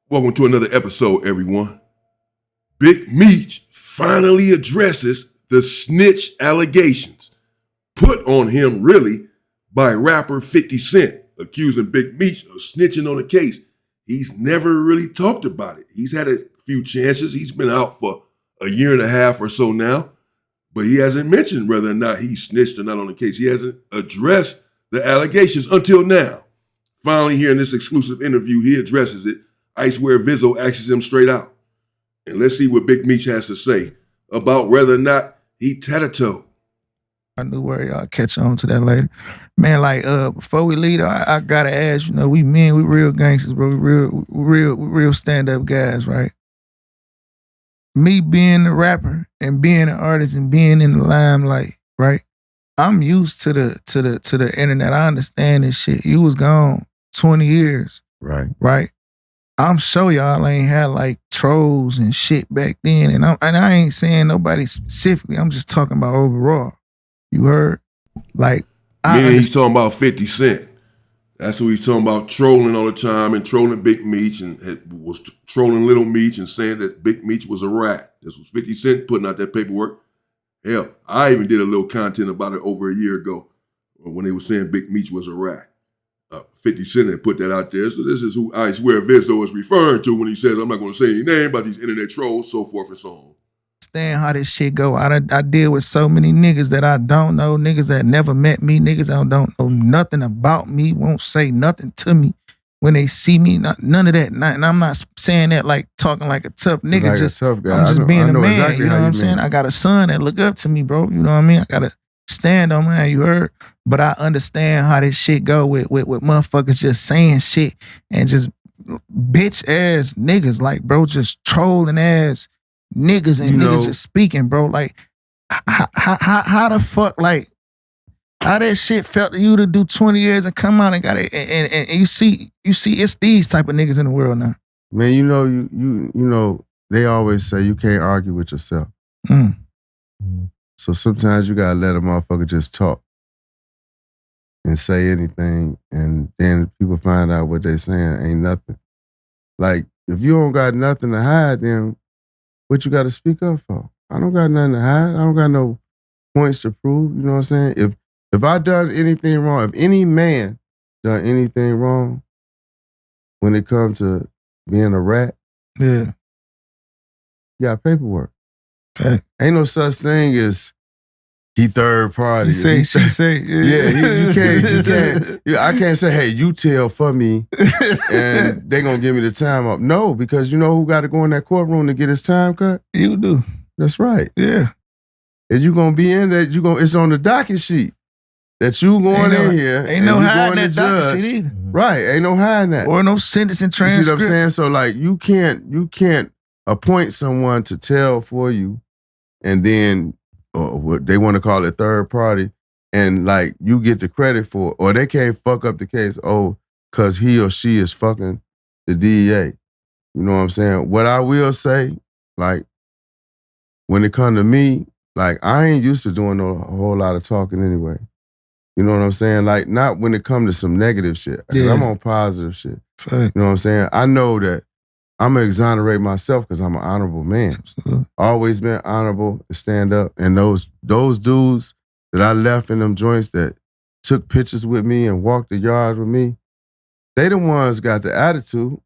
Welcome to another episode, everyone. Big Meech finally addresses the snitch allegations put on him, really, by rapper 50 Cent, accusing Big Meech of snitching on the case. He's never really talked about it. He's had a few chances. He's been out for a year and a half or so now, but he hasn't mentioned whether or not he snitched or not on the case. He hasn't addressed the allegations until now. Finally, here in this exclusive interview, he addresses it. Icewear Vizzo asks him straight out. And let's see what Big Meech has to say about whether or not he tat-a-toe. I knew where y'all catch on to that later. Man, like, before we leave, I gotta ask, we real gangsters, bro. We real stand-up guys, right? Me being a rapper and being an artist and being in the limelight, right? I'm used to the internet. I understand this shit. You was gone 20 years. Right? I'm sure y'all ain't had like trolls and shit back then. And I ain't saying nobody specifically. I'm just talking about overall. You heard? Like, Meaning he's talking about 50 Cent. That's who he's talking about, trolling all the time and trolling Big Meech and was trolling Little Meech and saying that Big Meech was a rat. This was 50 Cent putting out that paperwork. Hell, I even did a little content about it over a year ago when they were saying Big Meech was a rat. 50 Cent had put that out there. So this is who Icewear Vizzo is referring to when he says, I'm not going to say any name about these internet trolls, so forth and so on. Understand how this shit go. I deal with so many niggas that I don't know, niggas that never met me, niggas that don't know nothing about me, won't say nothing to me when they see me, none of that. And I'm not saying that like talking like a tough nigga, like just tough guy. I'm just being a man, exactly you know what I'm saying? I got a son that look up to me, bro, you know what I mean? I got to stand on, man, you heard? But I understand how this shit go with motherfuckers just saying shit and just bitch ass niggas, like, bro, just trolling ass niggas and niggas just speaking, bro. Like, how the fuck, like, how that shit felt to you to do 20 years and come out and got it, and you see it's these type of niggas in the world now. Man, you know, they always say you can't argue with yourself. So sometimes you gotta let a motherfucker just talk and say anything, and then people find out what they saying ain't nothing. Like, if you don't got nothing to hide, then what you gotta speak up for? I don't got nothing to hide. I don't got no points to prove, you know what I'm saying? If I done anything wrong, if any man done anything wrong when it comes to being a rat, yeah, you got paperwork. Okay. Ain't no such thing as he third party. She say. Yeah, you can't. I can't say, hey, you tell for me, and they gonna give me the time up. No, because you know who got to go in that courtroom to get his time cut? You do. That's right. Yeah. And you gonna be in that. It's on the docket sheet that you going in here. Ain't no hiding that docket sheet either. Right? Ain't no hiding that. Or no sentencing transcript. You see what I'm saying? So like, you can't appoint someone to tell for you, and then what they want to call it third party, and like you get the credit for it, or they can't fuck up the case, cause he or she is fucking the DEA. You know what I'm saying? What I will say, like, when it come to me, like, I ain't used to doing a whole lot of talking anyway. You know what I'm saying? Like, not when it come to some negative shit. Yeah. I'm on positive shit. You know what I'm saying? I know that I'm going to exonerate myself because I'm an honorable man. Absolutely. Always been honorable to stand up. And those dudes that I left in them joints that took pictures with me and walked the yard with me, they the ones got the attitude.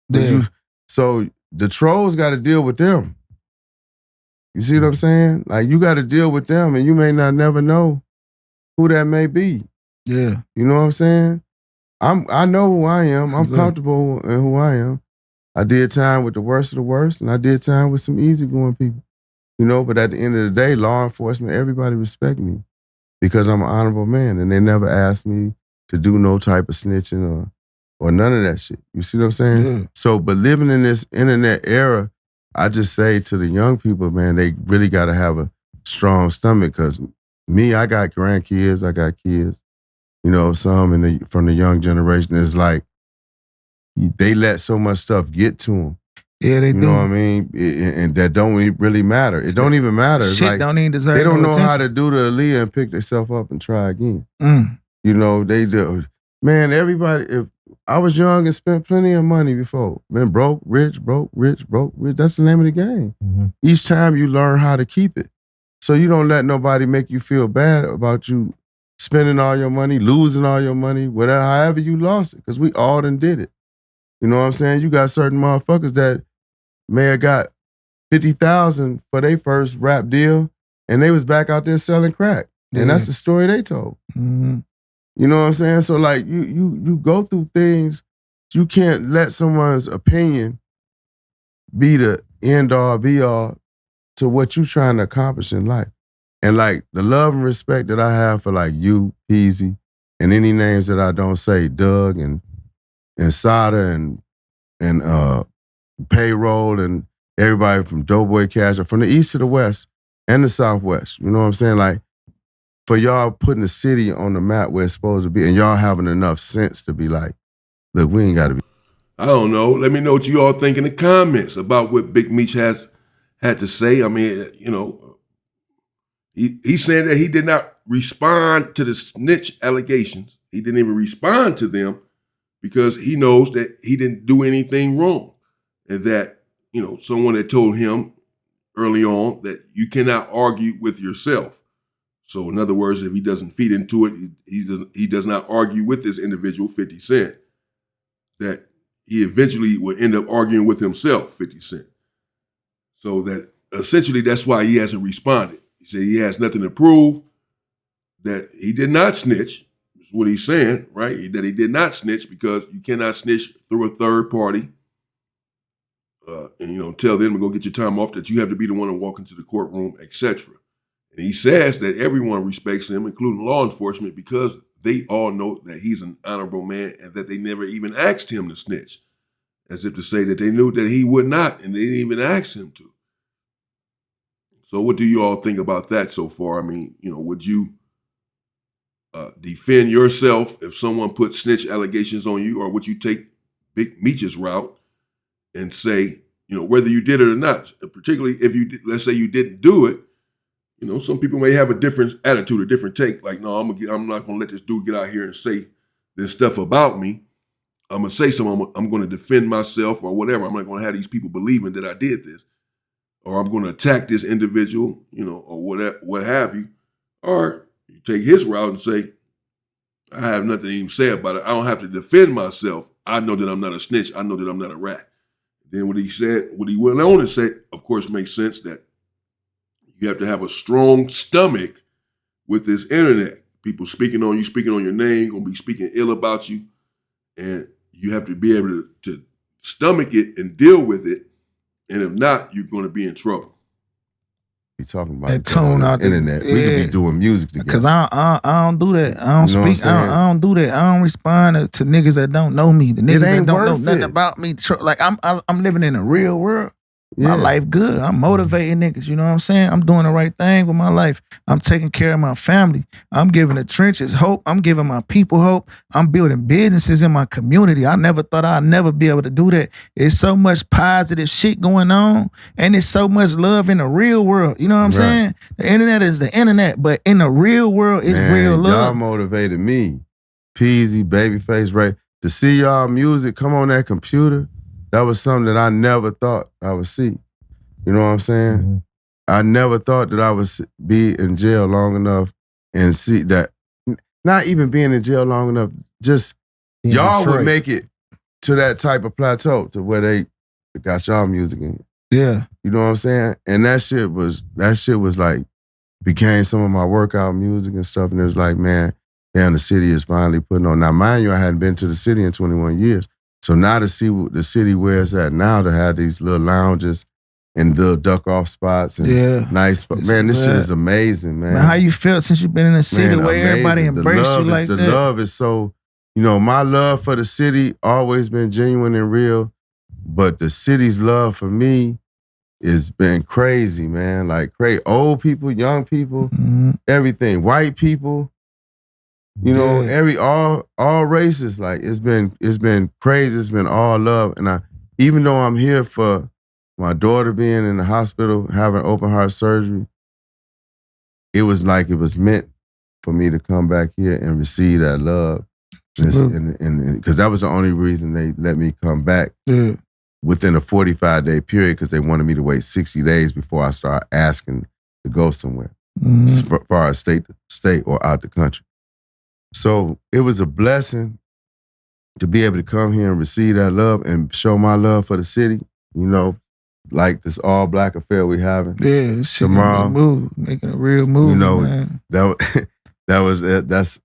Yeah. So the trolls got to deal with them. You see what I'm saying? Like, you got to deal with them, and you may not never know who that may be. Yeah. You know what I'm saying? I know who I am. I'm comfortable in who I am. I did time with the worst of the worst, and I did time with some easygoing people. You know, but at the end of the day, law enforcement, everybody respect me because I'm an honorable man, and they never asked me to do no type of snitching or none of that shit. You see what I'm saying? Yeah. So, but living in this internet era, I just say to the young people, man, they really got to have a strong stomach, because me, I got grandkids, I got kids. You know, some from the young generation, it's like they let so much stuff get to them. Yeah, they do. You know what I mean? And that don't really matter. It don't even matter. It's shit like, don't even deserve they don't know attention. how to do the Aaliyah and pick themselves up and try again. Mm. You know, they do. Man, everybody, I was young and spent plenty of money before. Been broke, rich, broke, rich, broke, rich. That's the name of the game. Mm-hmm. Each time you learn how to keep it. So you don't let nobody make you feel bad about you spending all your money, losing all your money, whatever, however you lost it, because we all done did it. You know what I'm saying? You got certain motherfuckers that may have got $50,000 for their first rap deal, and they was back out there selling crack. And that's the story they told. Mm-hmm. You know what I'm saying? So like you go through things, you can't let someone's opinion be the end all be all to what you trying to accomplish in life. And like the love and respect that I have for like you, Peasy, and any names that I don't say, Doug and Sada and Payroll and everybody from Doughboy Cash, from the east to the west and the southwest. You know what I'm saying? Like for y'all putting the city on the map where it's supposed to be, and y'all having enough sense to be like, look, we ain't got to be. I don't know. Let me know what you all think in the comments about what Big Meech had to say. I mean, you know, he said that he did not respond to the snitch allegations. He didn't even respond to them because he knows that he didn't do anything wrong, and that, you know, someone had told him early on that you cannot argue with yourself. So in other words, if he doesn't feed into it, he does not argue with this individual, 50 Cent, that he eventually would end up arguing with himself, 50 Cent. So that essentially that's why he hasn't responded. He said he has nothing to prove, that he did not snitch, is what he's saying, right? That he did not snitch because you cannot snitch through a third party. And, you know, tell them to go get your time off, that you have to be the one to walk into the courtroom, etc. And he says that everyone respects him, including law enforcement, because they all know that he's an honorable man and that they never even asked him to snitch, as if to say that they knew that he would not, and they didn't even ask him to. So what do you all think about that so far? I mean, you know, would you defend yourself if someone put snitch allegations on you, or would you take Big Meech's route and say, you know, whether you did it or not, particularly if you did, let's say you didn't do it, you know, some people may have a different attitude, a different take. Like, no, I'm not gonna let this dude get out here and say this stuff about me. I'm gonna say something. I'm gonna defend myself or whatever. I'm not gonna have these people believing that I did this, or I'm gonna attack this individual, you know, or what have you. Or you take his route and say, I have nothing to even say about it. I don't have to defend myself. I know that I'm not a snitch. I know that I'm not a rat. Then what he went on to say, of course, makes sense, that you have to have a strong stomach with this internet. People speaking on you, speaking on your name, gonna be speaking ill about you. And you have to be able to stomach it and deal with it. And if not, you're gonna be in trouble. Be talking about that tone out the internet. Yeah. We could be doing music together. Cause I don't do that. I don't You know speak. I don't do that. I don't respond to niggas that don't know me. The niggas that don't know nothing about me. Like I'm living in the real world. My life good. I'm motivating niggas. You know what I'm saying? I'm doing the right thing with my life. I'm taking care of my family. I'm giving the trenches hope. I'm giving my people hope. I'm building businesses in my community. I never thought I'd never be able to do that. It's so much positive shit going on, and it's so much love in the real world. You know what I'm saying? The internet is the internet, but in the real world, it's real love. Y'all motivated me, Peasy, Babyface, right? To see y'all music come on that computer. That was something that I never thought I would see. You know what I'm saying? Mm-hmm. I never thought that I would be in jail long enough and see that, not even being in jail long enough, just y'all would make it to that type of plateau to where they got y'all music in. Yeah. You know what I'm saying? And that shit was like, became some of my workout music and stuff. And it was like, man, damn, the city is finally putting on. Now, mind you, I hadn't been to the city in 21 years. So now to see the city where it's at now, to have these little lounges and little duck-off spots and nice spots. Man, this shit is amazing, man. How you felt since you've been in the city where everybody embraced you like that? The love is so, you know, my love for the city always been genuine and real, but the city's love for me has been crazy, man. Like crazy. Old people, young people, everything. White people. You know, all races, like it's been crazy. It's been all love. And even though I'm here for my daughter being in the hospital, having open heart surgery, it was like it was meant for me to come back here and receive that love And because that was the only reason they let me come back within a 45-day period, because they wanted me to wait 60 days before I start asking to go somewhere, as far as state or out the country. So it was a blessing to be able to come here and receive that love and show my love for the city, like this all black affair we having. Yeah, this shit making a real move, man. That's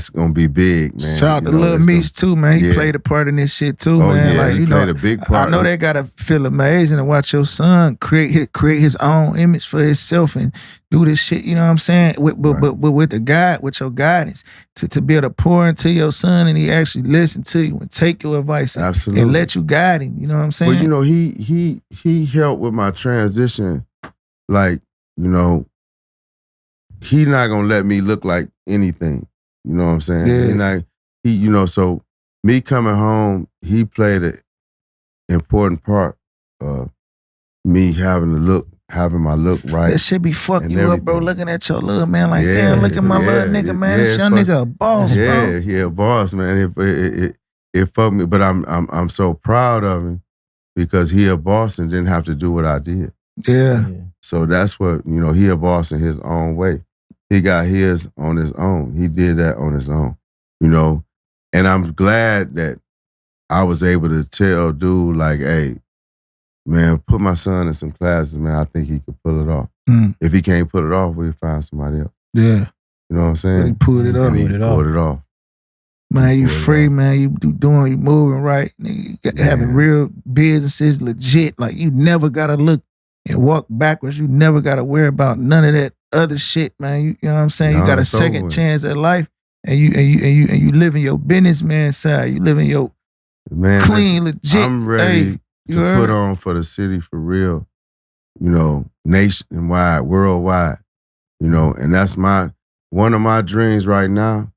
gonna be big, man. Shout out to Lil Meech too, man. He played a part in this shit too, man. Yeah, like he played a big part. I know that gotta feel amazing to watch your son create his own image for himself and do this shit. You know what I'm saying? But with your guidance, to be able to pour into your son and he actually listen to you and take your advice and let you guide him. You know what I'm saying? Well, he helped with my transition, like, he not gonna let me look like anything. You know what I'm saying? Yeah. So me coming home, he played an important part of me having my look right. That shit be fucking you up, bro. Looking at your little man like, damn, look at my little nigga, man. This young nigga a boss, bro. Yeah, he a boss, man. It fucked me, but I'm so proud of him because he a boss and didn't have to do what I did. Yeah. So that's what, he a boss in his own way. He got his on his own. He did that on his own, And I'm glad that I was able to tell dude, like, hey, man, put my son in some classes, man. I think he could pull it off. If he can't pull it off, we'll find somebody else. Yeah. You know what I'm saying? But he pulled it off. He pulled it off. Man, you free, man. You moving right. You having real businesses, legit. Like, you never got to look and walk backwards. You never got to worry about none of that other shit, man. You know what I'm saying? You got a second chance at life, and you living your businessman side. You living your clean, legit. I'm ready to put on for the city for real. Nationwide, worldwide. And that's one of my dreams right now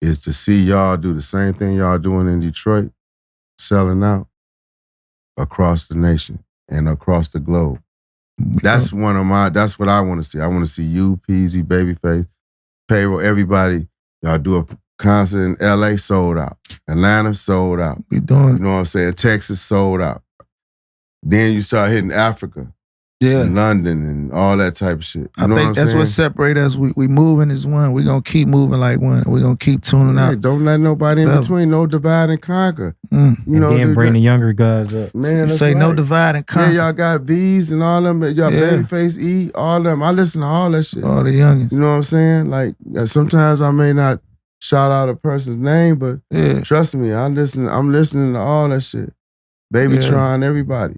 is to see y'all do the same thing y'all doing in Detroit, selling out across the nation and across the globe. That's what I want to see. I want to see you, Peasy, Babyface, Payroll, everybody. Y'all do a concert in LA, sold out. Atlanta, sold out. We doing it. You know what I'm saying? Texas, sold out. Then you start hitting Africa. And London and all that type of shit. I think that's what separates us. We moving as one. We gonna keep moving like one. We gonna keep tuning out. Don't let nobody in between. No divide and conquer. Then bring the younger guys up. Man, say right. No divide and conquer. Yeah, y'all got V's and all them. Y'all Babyface E, all them. I listen to all that shit. All the youngest. You know what I'm saying? Like sometimes I may not shout out a person's name, but trust me, I'm listening to all that shit. Baby trying everybody.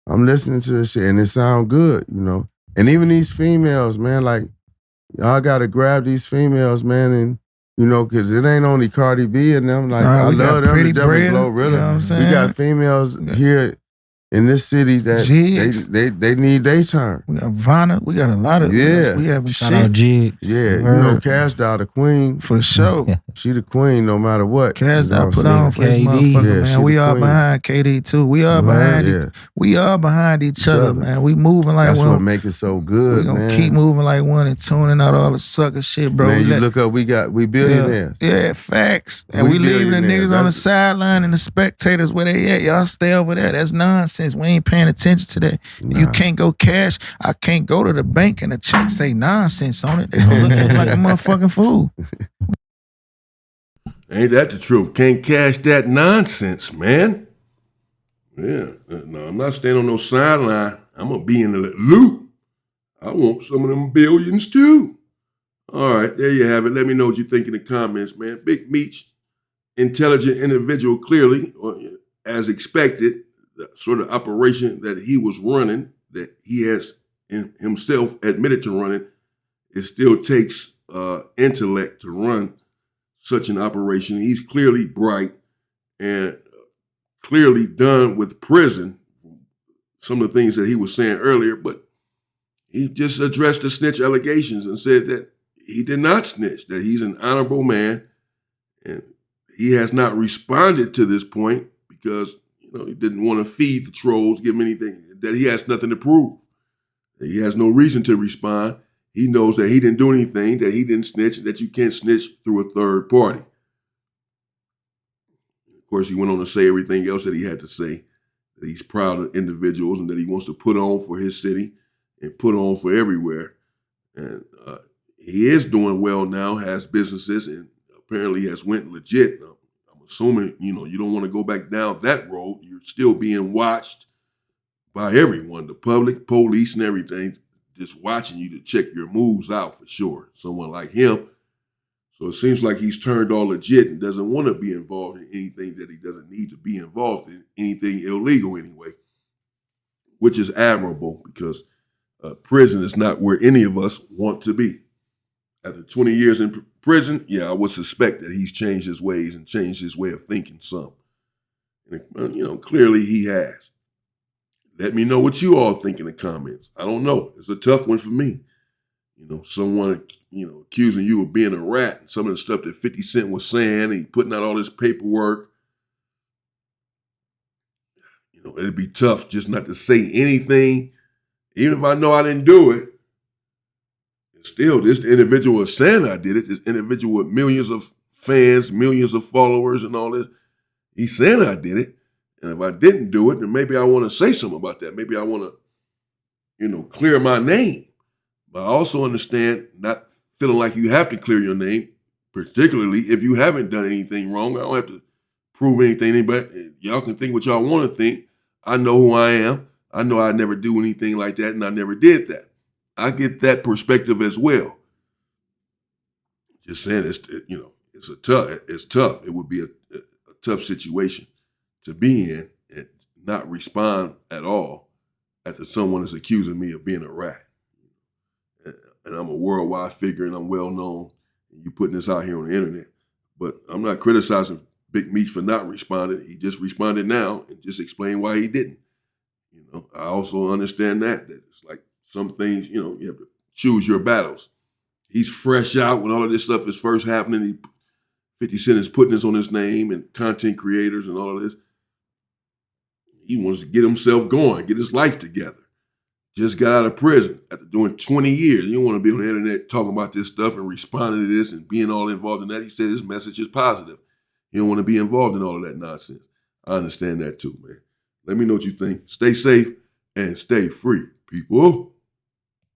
I'm listening to this shit and it sound good, And even these females, man, like, y'all gotta grab these females, man, and, because it ain't only Cardi B and them. Like, I love them, the Devil Glow, really. You know what I'm saying? We got females here in this city that they need their turn. We got Vanna. We got a lot of we have shout out Jig. Yeah, Cash Doll, the queen. For sure. She the queen no matter what. Cash Doll put on for this motherfucker, man. We all behind KD too. We all behind we all behind each other, man. We moving like that's one. That's what make it so good, we gonna man. keep moving like one and tuning out all the sucker shit, bro. Man, you look up, we billionaires. Yeah, facts. And we leaving the niggas on the sideline and the spectators where they at. Y'all stay over there. That's nonsense. We ain't paying attention to that. Nah. You can't go cash. I can't go to the bank and the check say nonsense on it. They gonna look at me like a motherfucking fool. Ain't that the truth? Can't cash that nonsense, man. Yeah, no, I'm not staying on no sideline. I'm gonna be in the loop. I want some of them billions too. All right, there you have it. Let me know what you think in the comments, man. Big Meech, intelligent individual, clearly, as expected. The sort of operation that he was running, that he has himself admitted to running, it still takes intellect to run such an operation. He's clearly bright and clearly done with prison, some of the things that he was saying earlier, but he just addressed the snitch allegations and said that he did not snitch, that he's an honorable man, and he has not responded to this point because he didn't want to feed the trolls, give him anything, that he has nothing to prove. He has no reason to respond. he knows that he didn't do anything, that he didn't snitch, and that you can't snitch through a third party. Of course, he went on to say everything else that he had to say, that he's proud of individuals and that he wants to put on for his city and put on for everywhere. And he is doing well now, has businesses, and apparently has went legit. I'm assuming, you don't want to go back down that road. You're still being watched by everyone, the public, police, and everything, just watching you to check your moves out for sure. Someone like him. So it seems like he's turned all legit and doesn't want to be involved in anything that he doesn't need to be involved in, anything illegal anyway, which is admirable because prison is not where any of us want to be. After 20 years in prison, I would suspect that he's changed his ways and changed his way of thinking some. And, clearly he has. Let me know what you all think in the comments. I don't know. It's a tough one for me. Someone, accusing you of being a rat. Some of the stuff that 50 Cent was saying, and he putting out all this paperwork. It'd be tough just not to say anything. Even if I know I didn't do it, still, this individual is saying I did it. This individual with millions of fans, millions of followers and all this, he's saying I did it. And if I didn't do it, then maybe I want to say something about that. Maybe I want to, clear my name. But I also understand not feeling like you have to clear your name, particularly if you haven't done anything wrong. I don't have to prove anything to anybody. Y'all can think what y'all want to think. I know who I am. I know I never do anything like that, and I never did that. I get that perspective as well. Just saying, it's tough. It would be a tough situation to be in and not respond at all after someone is accusing me of being a rat. And I'm a worldwide figure and I'm well known. And you putting this out here on the internet. But I'm not criticizing Big Meech for not responding. He just responded now and just explained why he didn't. I also understand that it's like some things, you have to choose your battles. He's fresh out when all of this stuff is first happening. 50 Cent is putting this on his name and content creators and all of this. He wants to get himself going, get his life together. Just got out of prison after doing 20 years. You don't want to be on the internet talking about this stuff and responding to this and being all involved in that. He said his message is positive. You don't want to be involved in all of that nonsense. I understand that too, man. Let me know what you think. Stay safe and stay free, people.